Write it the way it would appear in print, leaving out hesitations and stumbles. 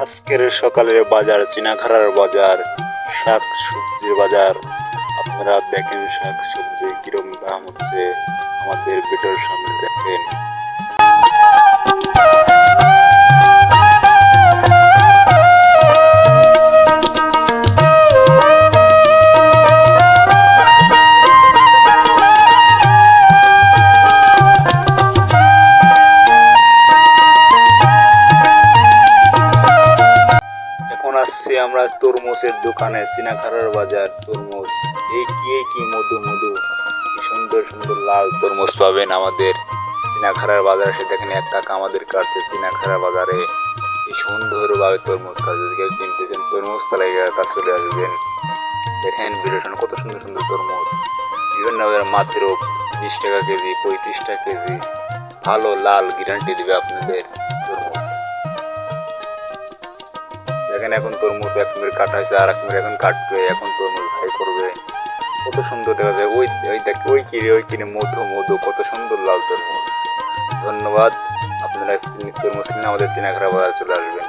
আজকের সকালের বাজার চিনাখাড়ার বাজার, শাক সবজির বাজার। আপনারা দেখেন শাক সবজি কিরম দাম হচ্ছে, আমাদের ভিডিওর সামনে দেখেন। এখন আসছি আমরা তরমুজের দোকানে, চিনাখাড়ার বাজার। তরমুজ এই কি মধু মধু, কি সুন্দর সুন্দর লাল তরমুজ পাবেন আমাদের চিনাখাড়ার বাজারে। সে দেখেন এক কাকা আমাদের কাটছে চিনাখাড়া বাজারে, কি সুন্দরভাবে তরমুজ কাটছে। যদি কেউ কিনতেছেন তরমুজ তাহলে তা চলে আসবেন। দেখেন ভিডিওটা কত সুন্দর সুন্দর তরমুজ, বিভিন্ন মাত্র 20 টাকা কেজি, 35 টাকা কেজি। ভালো লাল গ্যারান্টি দিবে আপনাদের তরমুজ। দেখেন এখন তরমুজ এক মিনিট কাটা হয়েছে, আর এক মিনিট এখন কাটবে, এখন তরমুজ ভাই করবে। কত সুন্দর দেখা যায়, ওই কিনে মধু মধু, কত সুন্দর লাল তরমুজ। ধন্যবাদ। আপনারা তরমুজ কিনে আমাদের চিনাখাড়া বাজার চলে আসবেন।